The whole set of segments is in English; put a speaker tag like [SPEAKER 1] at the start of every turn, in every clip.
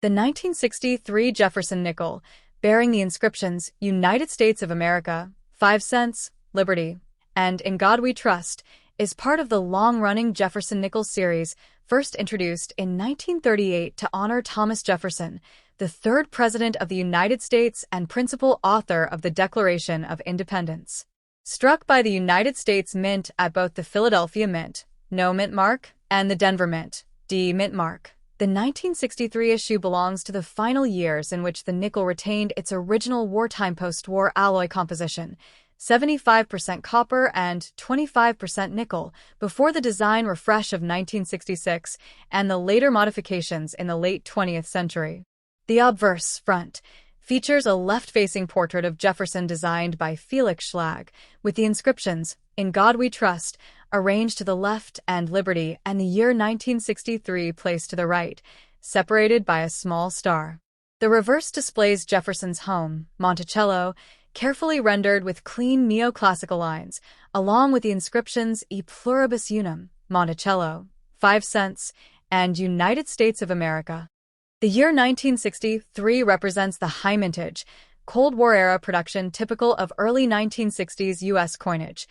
[SPEAKER 1] The 1963 Jefferson nickel, bearing the inscriptions United States of America, 5 cents, Liberty, and In God We Trust, is part of the long-running Jefferson nickel series, first introduced in 1938 to honor Thomas Jefferson, the third President of the United States and principal author of the Declaration of Independence. Struck by the United States Mint at both the Philadelphia Mint, No Mint Mark, and the Denver Mint, D Mint Mark, the 1963 issue belongs to the final years in which the nickel retained its original wartime post-war alloy composition, 75% copper and 25% nickel, before the design refresh of 1966 and the later modifications in the late 20th century. The obverse front features a left-facing portrait of Jefferson designed by Felix Schlag, with the inscriptions, In God We Trust, arranged to the left and Liberty and the year 1963 placed to the right, separated by a small star. The reverse displays Jefferson's home, Monticello, carefully rendered with clean neoclassical lines, along with the inscriptions E Pluribus Unum, Monticello, 5 cents, and United States of America. The year 1963 represents the high mintage, Cold War-era production typical of early 1960s U.S. coinage.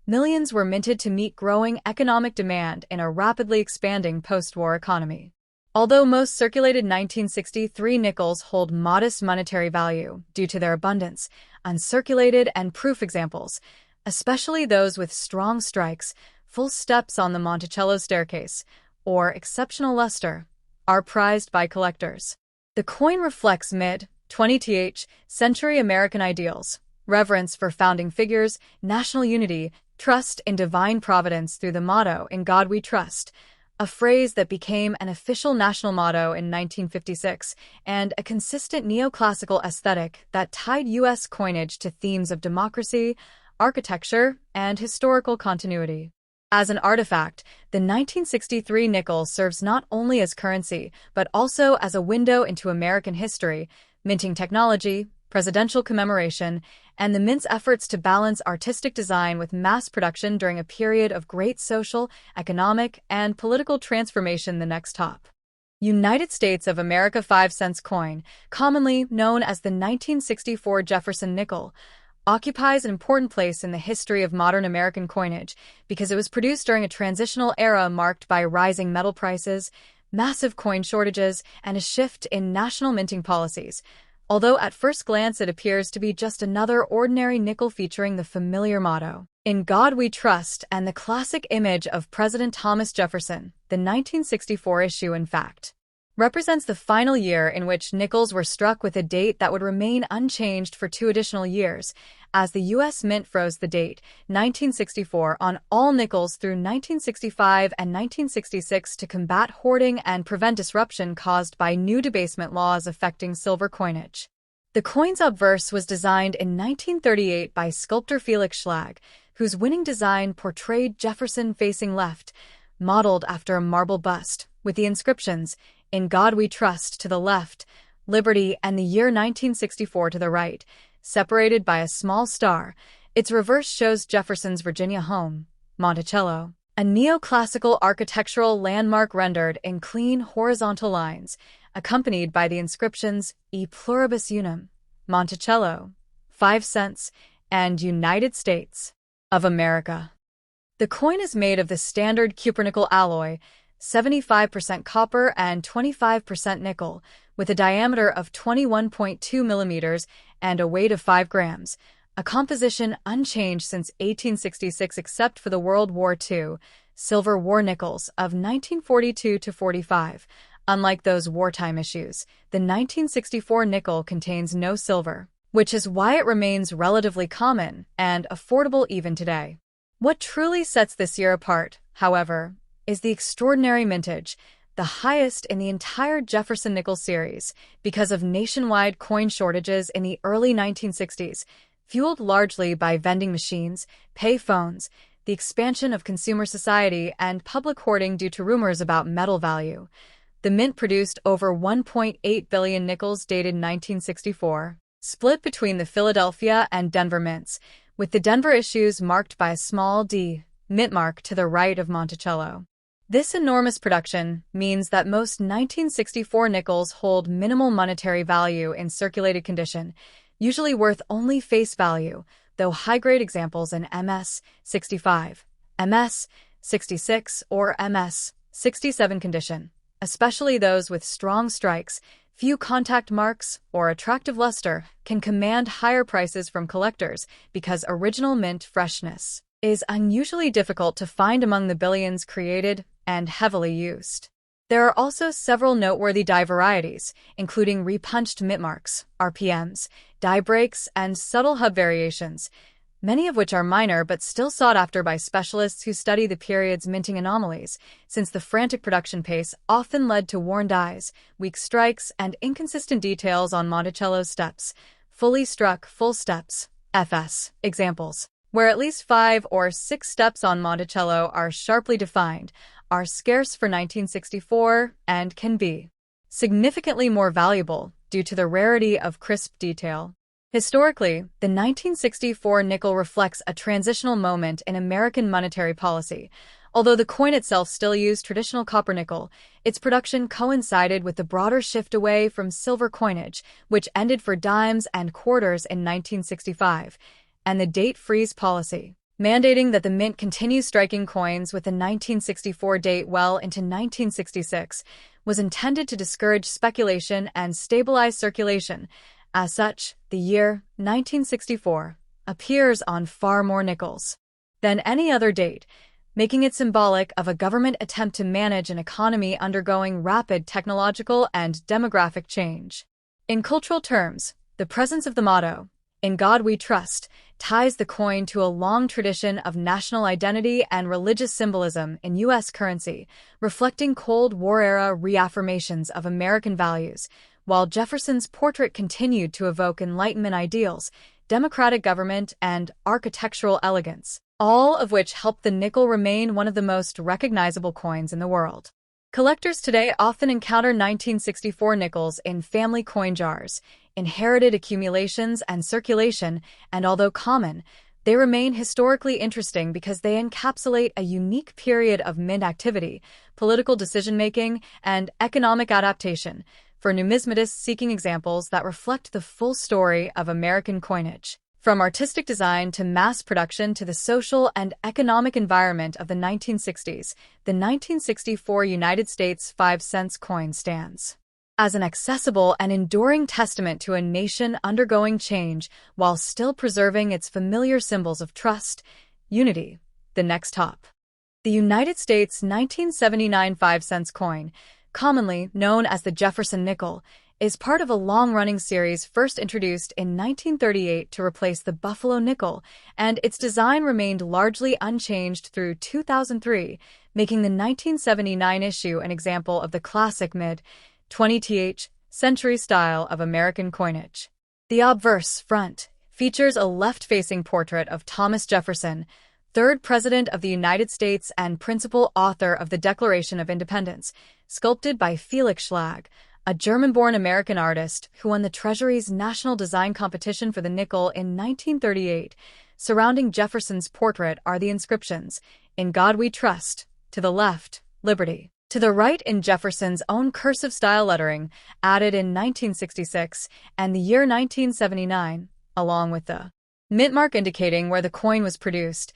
[SPEAKER 1] Millions were minted to meet growing economic demand in a rapidly expanding post-war economy. Although most circulated 1963 nickels hold modest monetary value due to their abundance, uncirculated and proof examples, especially those with strong strikes, full steps on the Monticello staircase, or exceptional luster, are prized by collectors. The coin reflects mid-20th century American ideals, reverence for founding figures, national unity, trust in divine providence through the motto In God We Trust, a phrase that became an official national motto in 1956, and a consistent neoclassical aesthetic that tied U.S. coinage to themes of democracy, architecture, and historical continuity. As an artifact, the 1963 nickel serves not only as currency, but also as a window into American history, minting technology, presidential commemoration, and the mint's efforts to balance artistic design with mass production during a period of great social, economic, and political transformation. The next top. United States of America 5 cents coin, commonly known as the 1964 Jefferson nickel, occupies an important place in the history of modern American coinage because it was produced during a transitional era marked by rising metal prices, massive coin shortages, and a shift in national minting policies. Although at first glance it appears to be just another ordinary nickel featuring the familiar motto, In God We Trust, and the classic image of President Thomas Jefferson, the 1964 issue in fact represents the final year in which nickels were struck with a date that would remain unchanged for 2 additional years, as the U.S. Mint froze the date, 1964, on all nickels through 1965 and 1966 to combat hoarding and prevent disruption caused by new debasement laws affecting silver coinage. The coin's obverse was designed in 1938 by sculptor Felix Schlag, whose winning design portrayed Jefferson facing left, modeled after a marble bust, with the inscriptions, In God We Trust to the left, Liberty and the year 1964 to the right, separated by a small star. Its reverse shows Jefferson's Virginia home, Monticello, a neoclassical architectural landmark rendered in clean horizontal lines, accompanied by the inscriptions E Pluribus Unum, Monticello, 5 cents, and United States of America. The coin is made of the standard cupronickel alloy, 75% copper and 25% nickel, with a diameter of 21.2 millimeters and a weight of 5 grams, a composition unchanged since 1866 except for the World War II Silver War nickels of 1942–45. Unlike those wartime issues, the 1964 nickel contains no silver, which is why it remains relatively common and affordable even today. What truly sets this year apart, however, is the extraordinary mintage, the highest in the entire Jefferson nickel series, because of nationwide coin shortages in the early 1960s, fueled largely by vending machines, pay phones, the expansion of consumer society, and public hoarding due to rumors about metal value. The mint produced over 1.8 billion nickels dated 1964, split between the Philadelphia and Denver mints, with the Denver issues marked by a small D mint mark to the right of Monticello. This enormous production means that most 1964 nickels hold minimal monetary value in circulated condition, usually worth only face value, though high-grade examples in MS 65, MS 66, or MS 67 condition, especially those with strong strikes, few contact marks, or attractive luster, can command higher prices from collectors because original mint freshness is unusually difficult to find among the billions created and heavily used. There are also several noteworthy die varieties, including repunched mint marks, RPMs, die breaks, and subtle hub variations, many of which are minor but still sought after by specialists who study the period's minting anomalies, since the frantic production pace often led to worn dies, weak strikes, and inconsistent details on Monticello's steps, fully struck full steps, FS, examples, where at least 5 or 6 steps on Monticello are sharply defined, are scarce for 1964 and can be significantly more valuable due to the rarity of crisp detail. Historically, the 1964 nickel reflects a transitional moment in American monetary policy. Although the coin itself still used traditional copper nickel, its production coincided with the broader shift away from silver coinage, which ended for dimes and quarters in 1965, and the date freeze policy, mandating that the mint continue striking coins with the 1964 date well into 1966, was intended to discourage speculation and stabilize circulation. As such, the year 1964 appears on far more nickels than any other date, making it symbolic of a government attempt to manage an economy undergoing rapid technological and demographic change. In cultural terms, the presence of the motto, "In God We Trust," ties the coin to a long tradition of national identity and religious symbolism in U.S. currency, reflecting Cold War-era reaffirmations of American values, while Jefferson's portrait continued to evoke Enlightenment ideals, democratic government, and architectural elegance, all of which helped the nickel remain one of the most recognizable coins in the world. Collectors today often encounter 1964 nickels in family coin jars, inherited accumulations and circulation, and although common, they remain historically interesting because they encapsulate a unique period of mint activity, political decision-making, and economic adaptation, for numismatists seeking examples that reflect the full story of American coinage. From artistic design to mass production to the social and economic environment of the 1960s, the 1964 United States 5-cent coin stands as an accessible and enduring testament to a nation undergoing change while still preserving its familiar symbols of trust, unity. The next top. The United States 1979 5-cent coin, commonly known as the Jefferson nickel, is part of a long-running series first introduced in 1938 to replace the Buffalo nickel, and its design remained largely unchanged through 2003, making the 1979 issue an example of the classic mid-20th century style of American coinage. The obverse front features a left-facing portrait of Thomas Jefferson, third President of the United States and principal author of the Declaration of Independence, sculpted by Felix Schlag, a German-born American artist who won the Treasury's National Design Competition for the nickel in 1938. Surrounding Jefferson's portrait are the inscriptions, "In God We Trust," to the left, "Liberty," to the right in Jefferson's own cursive-style lettering, added in 1966, and the year 1979, along with the mint mark indicating where the coin was produced,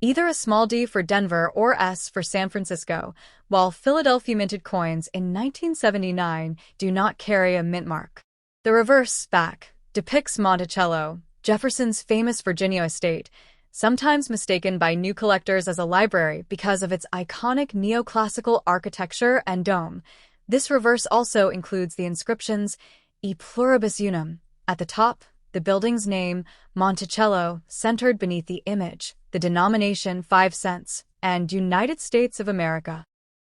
[SPEAKER 1] either a small D for Denver or S for San Francisco, while Philadelphia minted coins in 1979 do not carry a mint mark. The reverse back depicts Monticello, Jefferson's famous Virginia estate, sometimes mistaken by new collectors as a library because of its iconic neoclassical architecture and dome. This reverse also includes the inscriptions "E pluribus unum" at the top, the building's name, Monticello, centered beneath the image, the denomination 5 cents, and United States of America.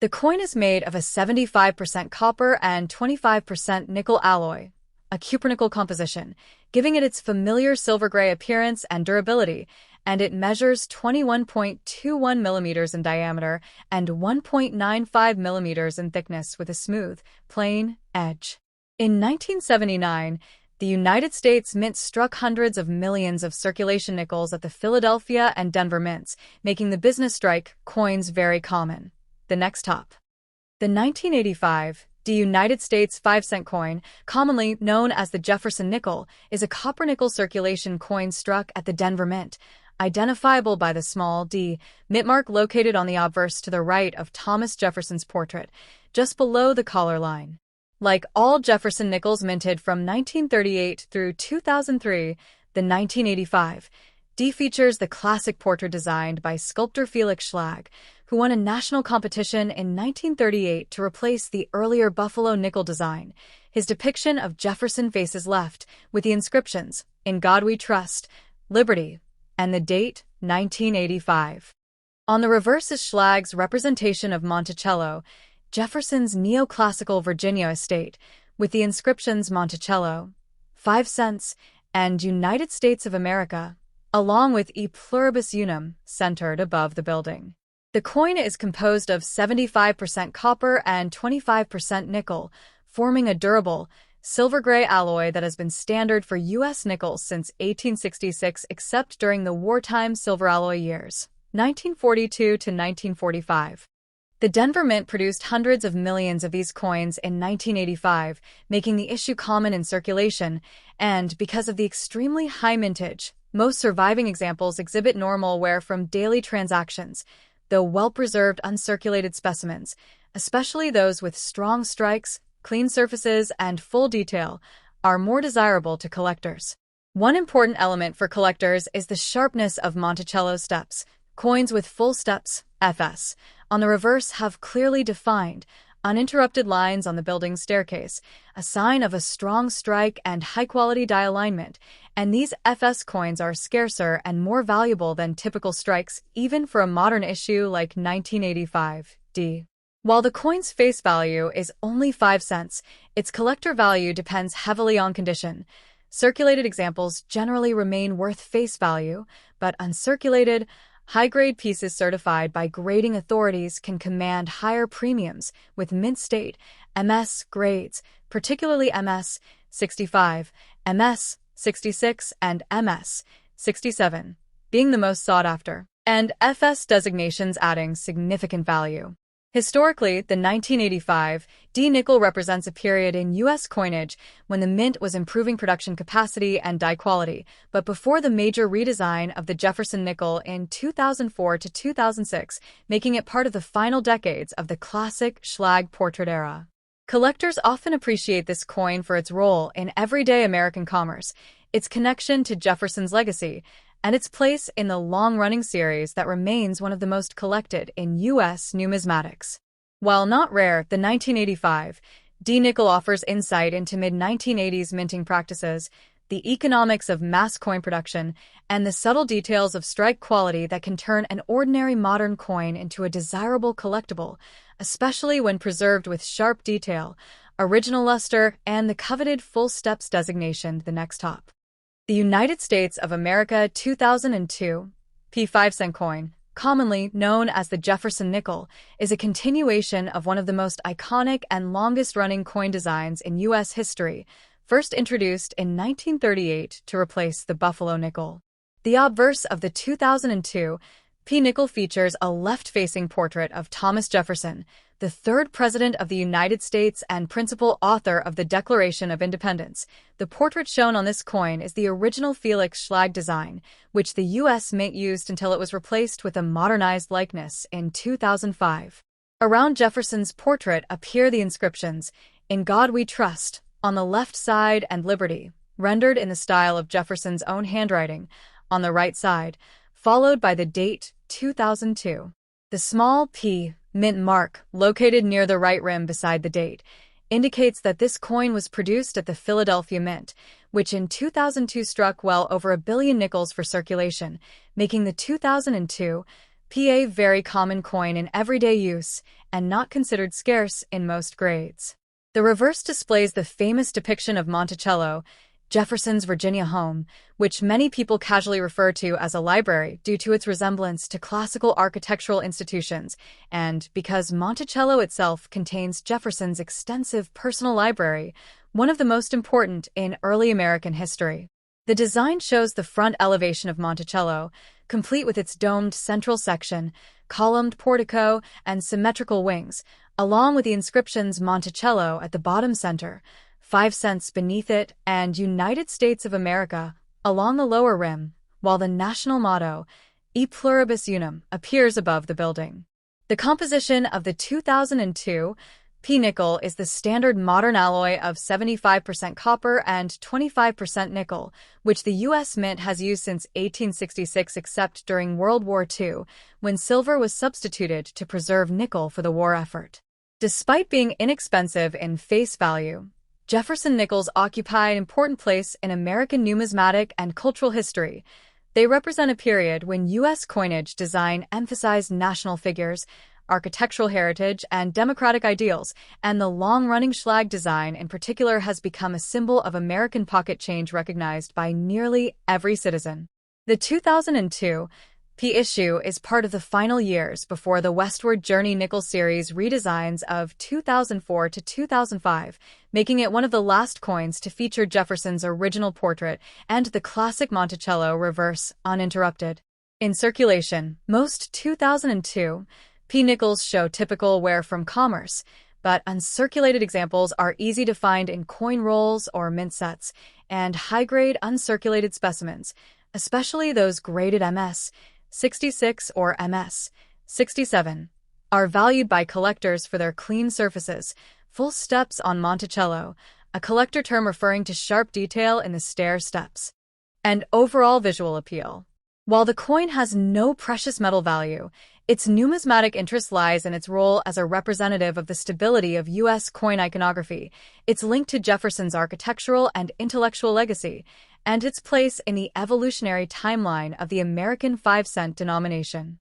[SPEAKER 1] The coin is made of a 75% copper and 25% nickel alloy, a cupronickel composition, giving it its familiar silver-gray appearance and durability, and it measures 21.21 millimeters in diameter and 1.95 millimeters in thickness with a smooth, plain edge. In 1979, the United States Mint struck hundreds of millions of circulation nickels at the Philadelphia and Denver mints, making the business strike coins very common. the next top. The 1985 United States 5-cent coin, commonly known as the Jefferson nickel, is a copper-nickel circulation coin struck at the Denver Mint, identifiable by the small d mint mark located on the obverse to the right of Thomas Jefferson's portrait, just below the collar line. Like all Jefferson nickels minted from 1938 through 2003, the 1985 D features the classic portrait designed by sculptor Felix Schlag, who won a national competition in 1938 to replace the earlier Buffalo nickel design. His depiction of Jefferson faces left, with the inscriptions, "In God We Trust," "Liberty," and the date, 1985. On the reverse is Schlag's representation of Monticello, Jefferson's neoclassical Virginia estate, with the inscriptions Monticello, 5 cents, and United States of America, along with E Pluribus Unum, centered above the building. The coin is composed of 75% copper and 25% nickel, forming a durable, silver-gray alloy that has been standard for U.S. nickels since 1866 except during the wartime silver alloy years, 1942 to 1945. The Denver Mint produced hundreds of millions of these coins in 1985, making the issue common in circulation, and because of the extremely high mintage, most surviving examples exhibit normal wear from daily transactions, though well-preserved uncirculated specimens, especially those with strong strikes, clean surfaces, and full detail, are more desirable to collectors. One important element for collectors is the sharpness of Monticello steps. Coins with full steps, FS, on the reverse have clearly defined, uninterrupted lines on the building's staircase, a sign of a strong strike and high-quality die alignment, and these FS coins are scarcer and more valuable than typical strikes, even for a modern issue like 1985 D. While the coin's face value is only 5 cents, its collector value depends heavily on condition. Circulated examples generally remain worth face value, but uncirculated, high-grade pieces certified by grading authorities can command higher premiums, with mint state, MS grades, particularly MS 65, MS 66, and MS 67, being the most sought after, and FS designations adding significant value. Historically, the 1985 D nickel represents a period in U.S. coinage when the mint was improving production capacity and die quality, but before the major redesign of the Jefferson nickel in 2004 to 2006, making it part of the final decades of the classic Schlag portrait era. Collectors often appreciate this coin for its role in everyday American commerce, its connection to Jefferson's legacy, and its place in the long-running series that remains one of the most collected in U.S. numismatics. While not rare, the 1985 D nickel offers insight into mid-1980s minting practices, the economics of mass coin production, and the subtle details of strike quality that can turn an ordinary modern coin into a desirable collectible, especially when preserved with sharp detail, original luster, and the coveted full steps designation, the next top. The United States of America 2002 P5-cent coin, commonly known as the Jefferson nickel, is a continuation of one of the most iconic and longest-running coin designs in U.S. history, first introduced in 1938 to replace the Buffalo nickel. The obverse of the 2002 P nickel features a left-facing portrait of Thomas Jefferson, the third President of the United States and principal author of the Declaration of Independence. The portrait shown on this coin is the original Felix Schlag design, which the U.S. Mint used until it was replaced with a modernized likeness in 2005. Around Jefferson's portrait appear the inscriptions, "In God We Trust," on the left side, and "Liberty," rendered in the style of Jefferson's own handwriting, on the right side, followed by the date, 2002. The small P mint mark, located near the right rim beside the date, indicates that this coin was produced at the Philadelphia Mint, which in 2002 struck well over 1 billion nickels for circulation, making the 2002 PA a very common coin in everyday use and not considered scarce in most grades. The reverse displays the famous depiction of Monticello, Jefferson's Virginia home, which many people casually refer to as a library due to its resemblance to classical architectural institutions, and because Monticello itself contains Jefferson's extensive personal library, one of the most important in early American history. The design shows the front elevation of Monticello, complete with its domed central section, columned portico, and symmetrical wings, along with the inscriptions Monticello at the bottom center, 5 cents beneath it, and United States of America along the lower rim, while the national motto, E Pluribus Unum, appears above the building. The composition of the 2002 P nickel is the standard modern alloy of 75% copper and 25% nickel, which the U.S. Mint has used since 1866 except during World War II, when silver was substituted to preserve nickel for the war effort. Despite being inexpensive in face value, Jefferson nickels occupy an important place in American numismatic and cultural history. They represent a period when U.S. coinage design emphasized national figures, architectural heritage, and democratic ideals, and the long-running schlag design in particular has become a symbol of American pocket change recognized by nearly every citizen. The 2002 P issue is part of the final years before the Westward Journey nickel series redesigns of 2004 to 2005, making it one of the last coins to feature Jefferson's original portrait and the classic Monticello reverse uninterrupted. In circulation, most 2002 P nickels show typical wear from commerce, but uncirculated examples are easy to find in coin rolls or mint sets, and high-grade uncirculated specimens, especially those graded MS 66 or MS 67, are valued by collectors for their clean surfaces, full steps on Monticello, a collector term referring to sharp detail in the stair steps, and overall visual appeal. While the coin has no precious metal value, its numismatic interest lies in its role as a representative of the stability of U.S. coin iconography, its link to Jefferson's architectural and intellectual legacy, and its place in the evolutionary timeline of the American 5-cent denomination.